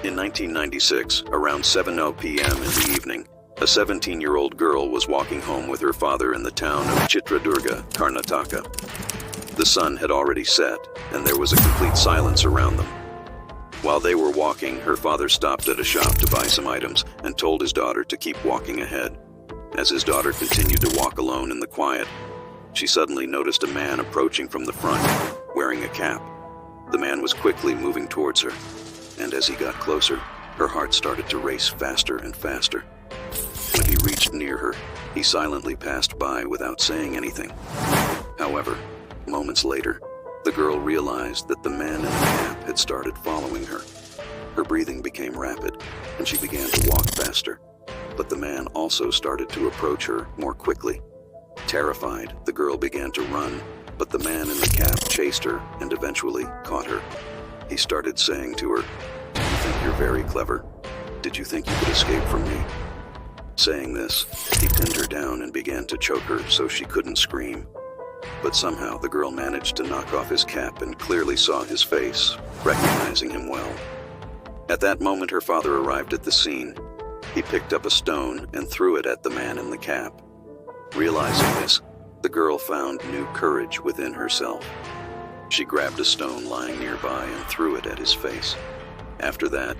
In 1996, around 7:00 p.m. in the evening, a 17-year-old girl was walking home with her father in the town of Chitradurga, Karnataka. The sun had already set, and there was a complete silence around them. While they were walking, her father stopped at a shop to buy some items and told his daughter to keep walking ahead. As his daughter continued to walk alone in the quiet, she suddenly noticed a man approaching from the front, wearing a cap. The man was quickly moving towards her, and as he got closer, her heart started to race faster and faster. When he reached near her, he silently passed by without saying anything. However, moments later, the girl realized that the man in the cap had started following her. Her breathing became rapid, and she began to walk faster. But the man also started to approach her more quickly. Terrified, the girl began to run, but the man in the cap chased her and eventually caught her. He started saying to her, "Do you think you're very clever? Did you think you could escape from me?" Saying this, he pinned her down and began to choke her so she couldn't scream. But somehow the girl managed to knock off his cap and clearly saw his face, recognizing him well. At that moment, her father arrived at the scene. He picked up a stone and threw it at the man in the cap. Realizing this, the girl found new courage within herself. She grabbed a stone lying nearby and threw it at his face. After that,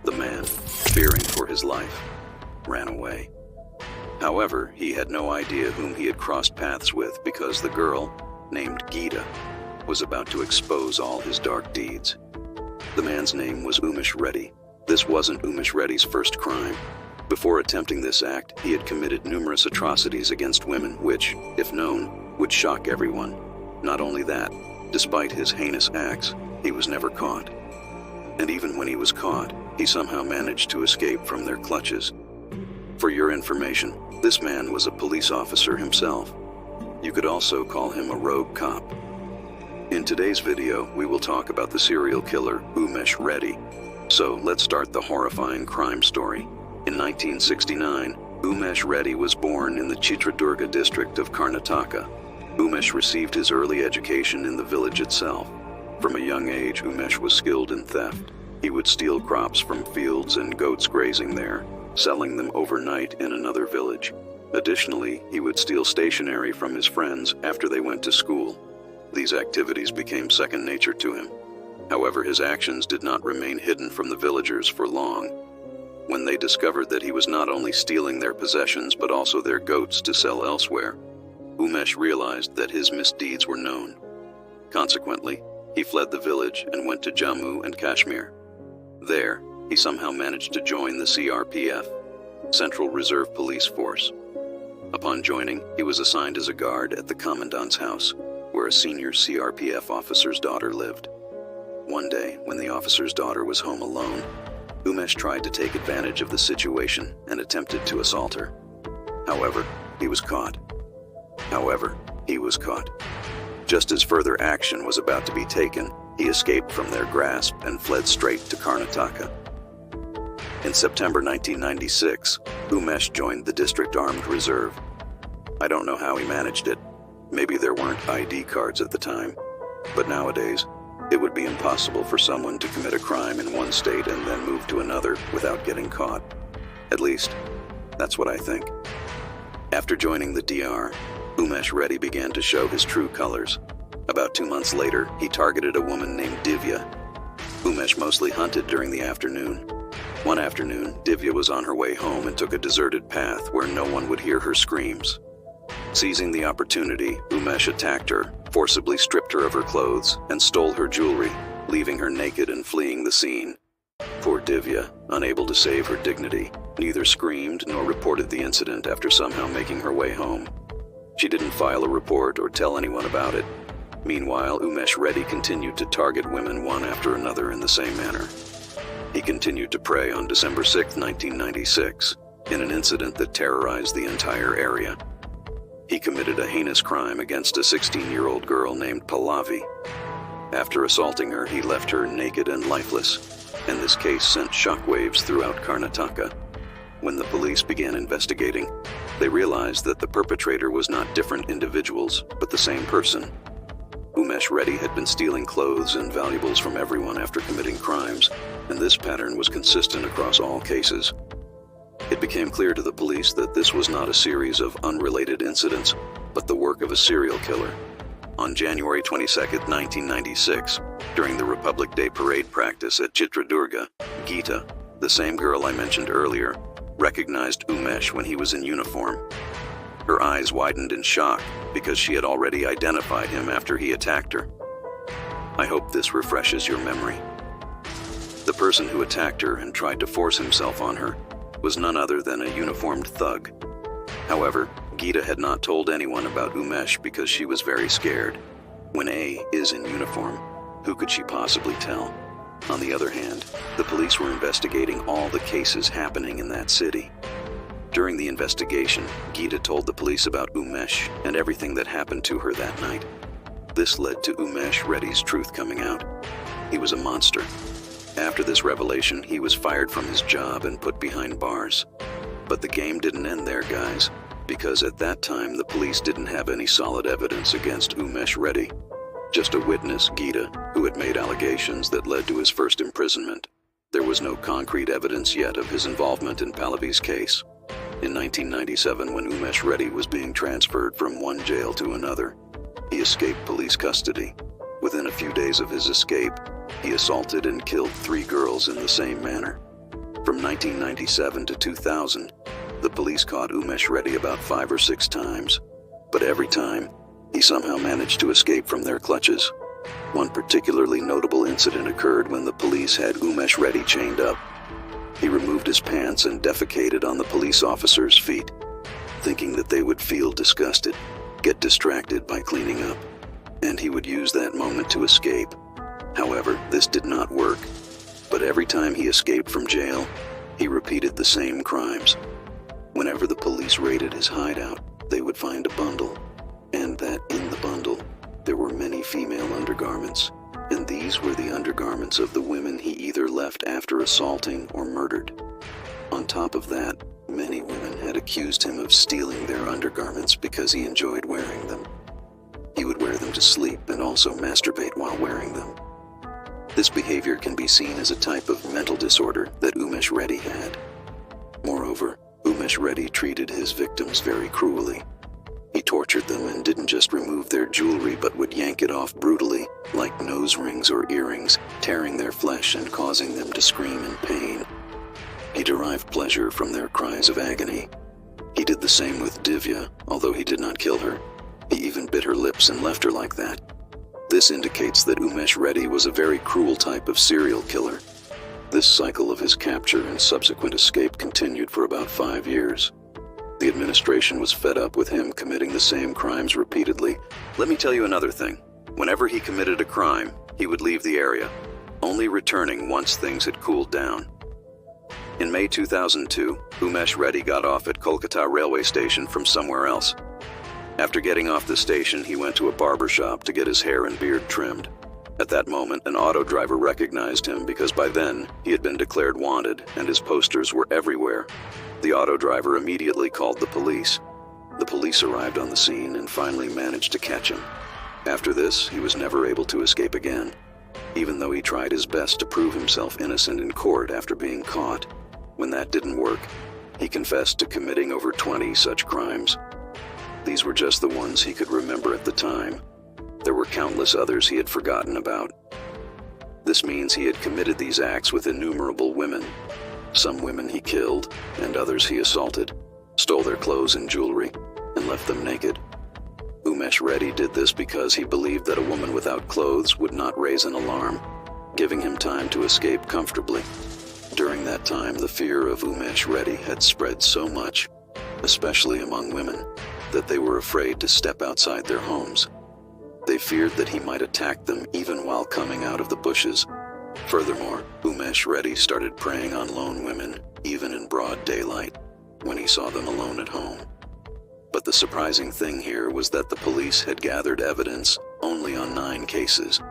the man, fearing for his life, ran away. However, he had no idea whom he had crossed paths with because the girl, named Geeta, was about to expose all his dark deeds. The man's name was Umesh Reddy. This wasn't Umesh Reddy's first crime. Before attempting this act, he had committed numerous atrocities against women which, if known, would shock everyone. Not only that, despite his heinous acts, he was never caught. And even when he was caught, he somehow managed to escape from their clutches. For your information, this man was a police officer himself. You could also call him a rogue cop. In today's video, we will talk about the serial killer Umesh Reddy. So let's start the horrifying crime story. In 1969, Umesh Reddy was born in the Chitradurga district of Karnataka. Umesh received his early education in the village itself. From a young age, Umesh was skilled in theft. He would steal crops from fields and goats grazing there, selling them overnight in another village. Additionally, he would steal stationery from his friends after they went to school. These activities became second nature to him. However, his actions did not remain hidden from the villagers for long. When they discovered that he was not only stealing their possessions but also their goats to sell elsewhere, Umesh realized that his misdeeds were known. Consequently, he fled the village and went to Jammu and Kashmir. There, he somehow managed to join the CRPF, Central Reserve Police Force. Upon joining, he was assigned as a guard at the commandant's house, where a senior CRPF officer's daughter lived. One day, when the officer's daughter was home alone, Umesh tried to take advantage of the situation and attempted to assault her. However, he was caught. Just as further action was about to be taken, he escaped from their grasp and fled straight to Karnataka. In September 1996, Umesh joined the District Armed Reserve. I don't know how he managed it. Maybe there weren't ID cards at the time, but nowadays, it would be impossible for someone to commit a crime in one state and then move to another without getting caught. At least, that's what I think. After joining the DR, Umesh Reddy began to show his true colors. About 2 months later, he targeted a woman named Divya. Umesh mostly hunted during the afternoon. One afternoon, Divya was on her way home and took a deserted path where no one would hear her screams. Seizing the opportunity, Umesh attacked her, forcibly stripped her of her clothes, and stole her jewelry, leaving her naked and fleeing the scene. Poor Divya, unable to save her dignity, neither screamed nor reported the incident after somehow making her way home. She didn't file a report or tell anyone about it. Meanwhile, Umesh Reddy continued to target women one after another in the same manner. He continued to prey on December 6, 1996, in an incident that terrorized the entire area. He committed a heinous crime against a 16-year-old girl named Pallavi. After assaulting her, he left her naked and lifeless, and this case sent shockwaves throughout Karnataka. When the police began investigating, they realized that the perpetrator was not different individuals, but the same person. Umesh Reddy had been stealing clothes and valuables from everyone after committing crimes, and this pattern was consistent across all cases. It became clear to the police that this was not a series of unrelated incidents, but the work of a serial killer. On January 22, 1996, during the Republic Day parade practice at Chitradurga, Geeta, the same girl I mentioned earlier, recognized Umesh when he was in uniform. Her eyes widened in shock because she had already identified him after he attacked her. I hope this refreshes your memory. The person who attacked her and tried to force himself on her was none other than a uniformed thug. However, Geeta had not told anyone about Umesh because she was very scared. When A is in uniform, who could she possibly tell? On the other hand, the police were investigating all the cases happening in that city. During the investigation, Geeta told the police about Umesh and everything that happened to her that night. This led to Umesh Reddy's truth coming out. He was a monster. After this revelation, he was fired from his job and put behind bars. But the game didn't end there, guys, because at that time the police didn't have any solid evidence against Umesh Reddy. Just a witness, Geeta, who had made allegations that led to his first imprisonment. There was no concrete evidence yet of his involvement in Pallavi's case. In 1997, when Umesh Reddy was being transferred from one jail to another, he escaped police custody. Within a few days of his escape, he assaulted and killed 3 girls in the same manner. From 1997 to 2000, the police caught Umesh Reddy about 5 or 6 times, but every time, he somehow managed to escape from their clutches. One particularly notable incident occurred when the police had Umesh Reddy chained up. He removed his pants and defecated on the police officers' feet, thinking that they would feel disgusted, get distracted by cleaning up, and he would use that moment to escape. However, this did not work, but every time he escaped from jail, he repeated the same crimes. Whenever the police raided his hideout, they would find a bundle, and that in the bundle, there were many female undergarments, and these were the undergarments of the women he either left after assaulting or murdered. On top of that, many women had accused him of stealing their undergarments because he enjoyed wearing them. He would wear them to sleep and also masturbate while wearing them. This behavior can be seen as a type of mental disorder that Umesh Reddy had. Moreover, Umesh Reddy treated his victims very cruelly. He tortured them and didn't just remove their jewelry but would yank it off brutally, like nose rings or earrings, tearing their flesh and causing them to scream in pain. He derived pleasure from their cries of agony. He did the same with Divya, although he did not kill her. He even bit her lips and left her like that. This indicates that Umesh Reddy was a very cruel type of serial killer. This cycle of his capture and subsequent escape continued for about 5 years. The administration was fed up with him committing the same crimes repeatedly. Let me tell you another thing. Whenever he committed a crime, he would leave the area, only returning once things had cooled down. In May 2002, Umesh Reddy got off at Kolkata railway station from somewhere else. After getting off the station, he went to a barber shop to get his hair and beard trimmed. At that moment, an auto driver recognized him because by then, he had been declared wanted and his posters were everywhere. The auto driver immediately called the police. The police arrived on the scene and finally managed to catch him. After this, he was never able to escape again, even though he tried his best to prove himself innocent in court after being caught. When that didn't work, he confessed to committing over 20 such crimes. These were just the ones he could remember at the time. There were countless others he had forgotten about. This means he had committed these acts with innumerable women. Some women he killed, and others he assaulted, stole their clothes and jewelry, and left them naked. Umesh Reddy did this because he believed that a woman without clothes would not raise an alarm, giving him time to escape comfortably. During that time, the fear of Umesh Reddy had spread so much, especially among women, that they were afraid to step outside their homes. They feared that he might attack them even while coming out of the bushes. Furthermore, Umesh Reddy started preying on lone women, even in broad daylight, when he saw them alone at home. But the surprising thing here was that the police had gathered evidence only on 9 cases.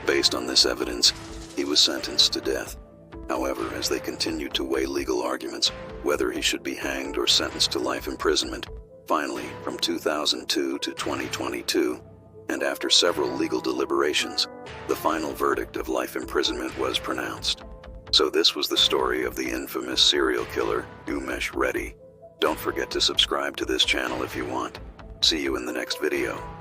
Based on this evidence, he was sentenced to death. However, as they continued to weigh legal arguments, whether he should be hanged or sentenced to life imprisonment, finally, from 2002 to 2022, And after several legal deliberations, the final verdict of life imprisonment was pronounced. So this was the story of the infamous serial killer, Umesh Reddy. Don't forget to subscribe to this channel if you want. See you in the next video.